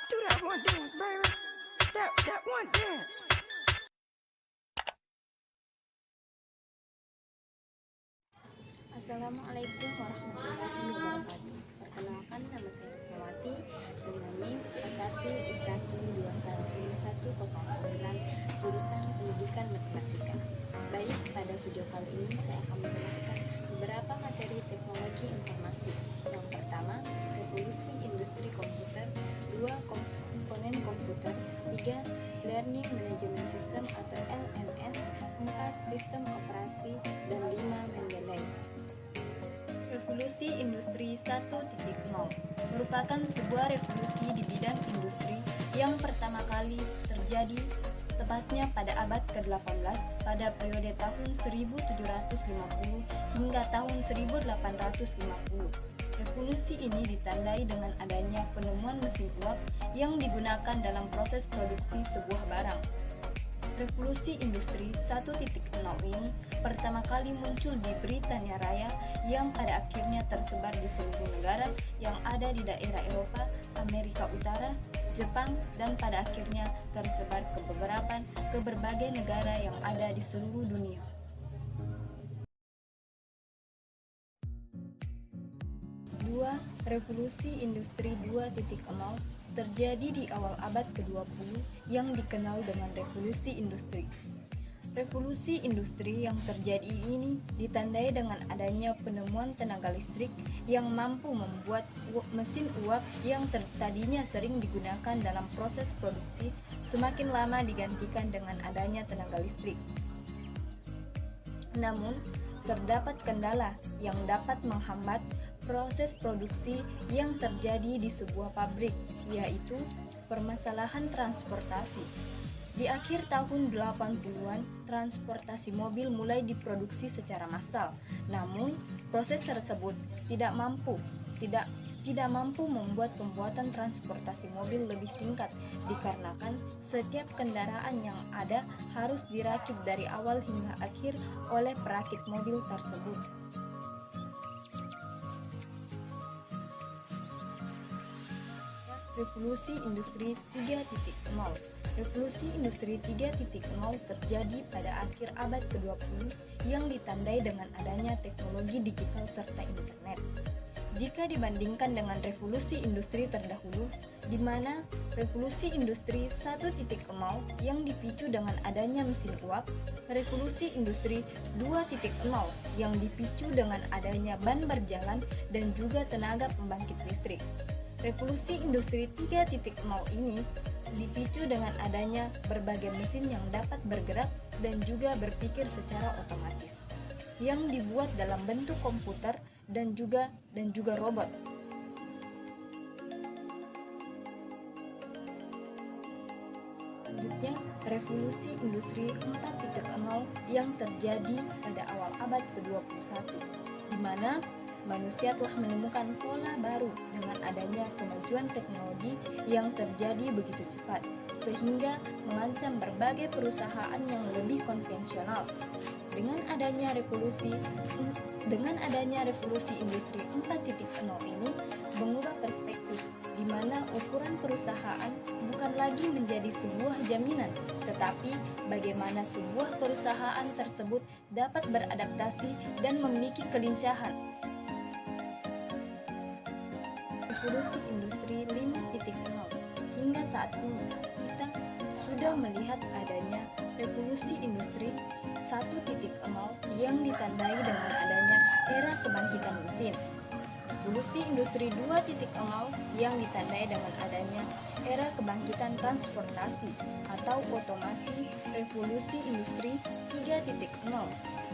Do that one dance, baby. That one dance. Assalamualaikum warahmatullahi wabarakatuh. Perkenalkan, nama saya Rismawati dengan NIM A1I1211109 jurusan Pendidikan Matematika. Baik, pada video kali ini saya akan menjelaskan beberapa materi teknologi informasi. Yang pertama, revolusi industri komputer, 2 komponen komputer, 3 learning management system atau LMS, 4 sistem operasi, dan 5 Mendeley. Revolusi Industri 1.0 merupakan sebuah revolusi di bidang industri yang pertama kali terjadi tepatnya pada abad ke-18 pada periode tahun 1750 hingga tahun 1850. Revolusi ini ditandai dengan adanya penemuan mesin uap yang digunakan dalam proses produksi sebuah barang. Revolusi Industri 1.0 ini pertama kali muncul di Britania Raya yang pada akhirnya tersebar di seluruh negara yang ada di daerah Eropa, Amerika Utara, Jepang, dan pada akhirnya tersebar ke berbagai negara yang ada di seluruh dunia. Revolusi Industri 2.0 terjadi di awal abad ke-20 yang dikenal dengan revolusi industri. Revolusi industri yang terjadi ini ditandai dengan adanya penemuan tenaga listrik yang mampu membuat mesin uap yang tadinya sering digunakan dalam proses produksi semakin lama digantikan dengan adanya tenaga listrik. Namun, terdapat kendala yang dapat menghambat proses produksi yang terjadi di sebuah pabrik, yaitu permasalahan transportasi. Di akhir tahun 80-an, transportasi mobil mulai diproduksi secara massal. Namun, proses tersebut tidak mampu membuat pembuatan transportasi mobil lebih singkat dikarenakan setiap kendaraan yang ada harus dirakit dari awal hingga akhir oleh perakit mobil tersebut. Revolusi Industri 3.0. Revolusi Industri 3.0 terjadi pada akhir abad ke-20 yang ditandai dengan adanya teknologi digital serta internet. Jika dibandingkan dengan revolusi industri terdahulu, di mana revolusi industri 1.0 yang dipicu dengan adanya mesin uap, revolusi industri 2.0 yang dipicu dengan adanya ban berjalan dan juga tenaga pembangkit listrik. Revolusi industri 3.0 ini dipicu dengan adanya berbagai mesin yang dapat bergerak dan juga berpikir secara otomatis, yang dibuat dalam bentuk komputer dan juga robot. Selanjutnya, revolusi industri 4.0 yang terjadi pada awal abad ke-21, di mana manusia telah menemukan pola baru dengan adanya kemajuan teknologi yang terjadi begitu cepat, sehingga mengancam berbagai perusahaan yang lebih konvensional. Dengan adanya revolusi industri 4.0 ini mengubah perspektif, di mana ukuran perusahaan bukan lagi menjadi sebuah jaminan, tetapi bagaimana sebuah perusahaan tersebut dapat beradaptasi dan memiliki kelincahan. Revolusi industri 5.0. Hingga saat ini kita sudah melihat adanya revolusi industri 1.0 yang ditandai dengan adanya era kebangkitan mesin. Revolusi industri 2.0 yang ditandai dengan adanya era kebangkitan transportasi atau otomasi. Revolusi industri 3.0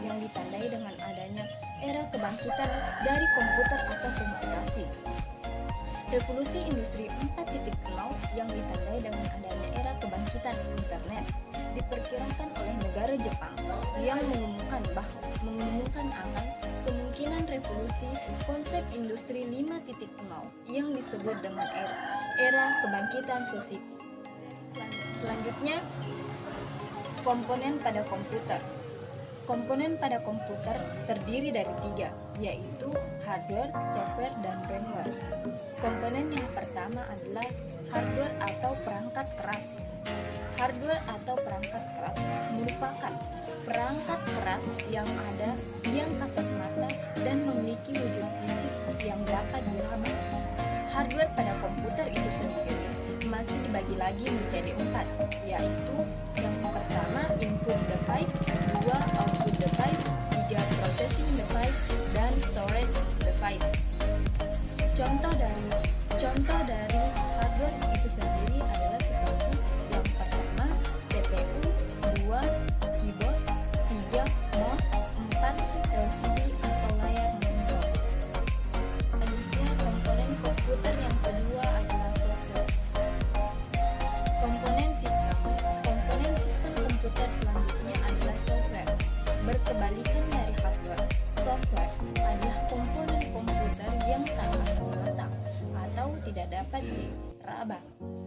yang ditandai dengan adanya era kebangkitan dari komputer atau komputasi. Revolusi industri 4.0 yang ditandai dengan adanya era kebangkitan internet. Diperkirakan oleh negara Jepang yang mengumumkan akan kemungkinan revolusi konsep industri 5.0 yang disebut dengan era kebangkitan society. Selanjutnya, komponen pada komputer. Komponen pada komputer terdiri dari 3, yaitu hardware, software, dan firmware. Komponen yang pertama adalah hardware atau perangkat keras. Hardware atau perangkat keras merupakan perangkat keras yang ada yang kasat mata dan memiliki wujud fisik yang dapat diraba. Hardware pada komputer itu sendiri masih dibagi lagi menjadi 4, yaitu yang pertama input device, 2 output device, 3 processing device, dan storage device. Contoh dari hardware itu sendiri adalah seperti yang pertama CPU, 2 keyboard, 3 mouse, 4 LCD atau layar monitor. Selanjutnya komponen komputer yang kedua adalah software. Komponen sistem komputer selanjutnya adalah software. Berkebalikan dari hardware, software adalah komponen komputer yang tak kasat mata atau tidak dapat diraba.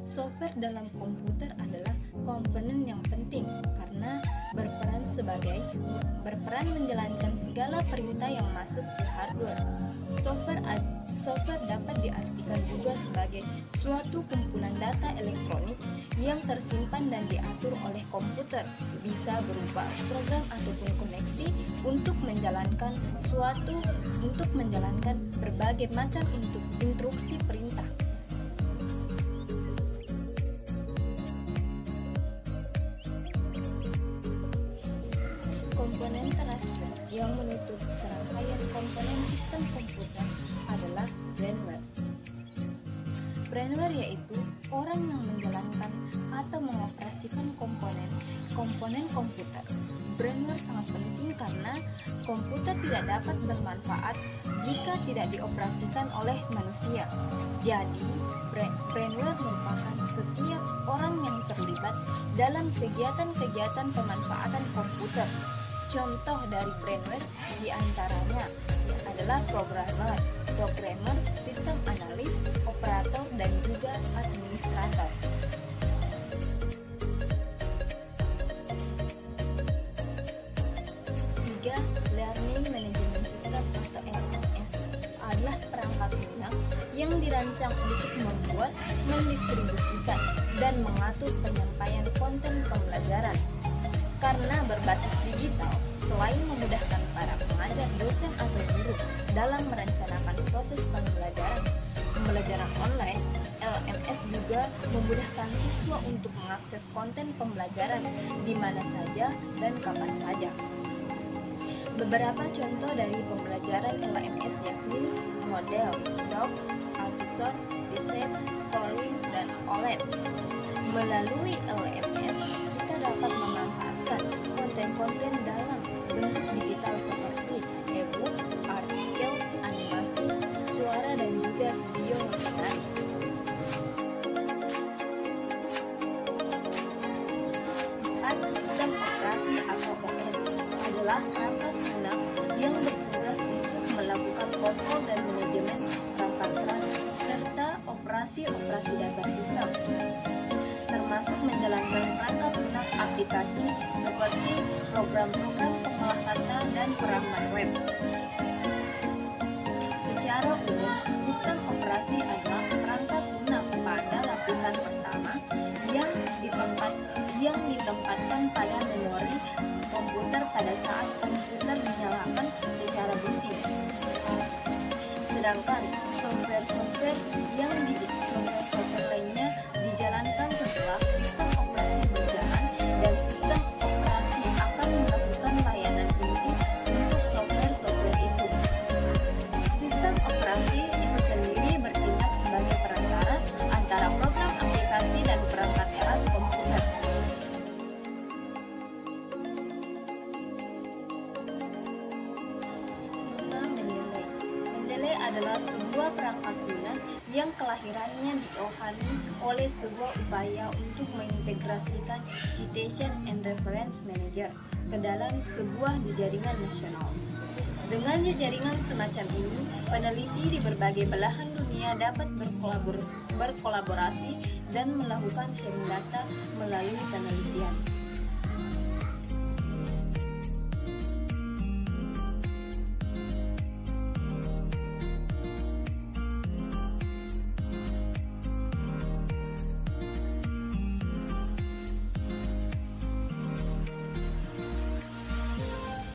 Software dalam komputer adalah komponen yang penting karena berperan menjalankan segala perintah yang masuk ke hardware. Software dapat diartikan juga sebagai suatu kumpulan data elektronik yang tersimpan dan diatur oleh komputer, bisa berupa program ataupun koneksi untuk menjalankan berbagai macam instruksi perintah. Komponen terakhir yang menutup serangkaian komponen sistem komputer adalah firmware. Firmware yaitu orang yang menjalankan atau mengoperasikan komponen komputer. Firmware sangat penting karena komputer tidak dapat bermanfaat jika tidak dioperasikan oleh manusia. Jadi, firmware merupakan setiap orang yang terlibat dalam kegiatan-kegiatan pemanfaatan komputer. Contoh dari firmware diantaranya adalah programmer, sistem analis, operator, dan juga administrator. Tiga, Learning Management System atau LMS adalah perangkat lunak yang dirancang untuk membuat, mendistribusikan, dan mengatur penyampaian konten pembelajaran. Karena berbasis digital, selain memudahkan para pengajar, dosen, atau guru dalam merencanakan proses pembelajaran online, LMS juga memudahkan siswa untuk mengakses konten pembelajaran di mana saja dan kapan saja. Beberapa contoh dari pembelajaran LMS yakni model, docs, auditor, desain, polling, dan OLED. Melalui LMS, kita dapat memanfaatkan konten-konten dalam bentuk digital seperti e-book, artikel, animasi, suara, dan juga video menarik. Sistem operasi atau OS adalah perangkat lunak yang bertugas untuk melakukan kontrol dan manajemen perangkat keras serta operasi dasar sistem, termasuk menjalankan perangkat lunak aplikasi seperti program-program pengolah kata dan perangkat web. Secara umum, sistem operasi adalah perangkat lunak pada lapisan pertama yang ditempatkan pada memori komputer pada saat komputer dinyalakan secara rutin. Sedangkan software lainnya dijalankan setelah sistem operasi berjalan dan sistem operasi akan melakukan layanan inti untuk software itu. Sistem operasi itu sendiri bertindak sebagai perantara antara program aplikasi dan perangkat keras komputer. Mendeley adalah sebuah perangkat lunak yang kelahirannya diohani oleh sebuah upaya untuk mengintegrasikan citation and reference manager ke dalam sebuah jejaringan nasional. Dengan jejaringan semacam ini, peneliti di berbagai belahan dunia dapat berkolaborasi dan melakukan sharing data melalui penelitian.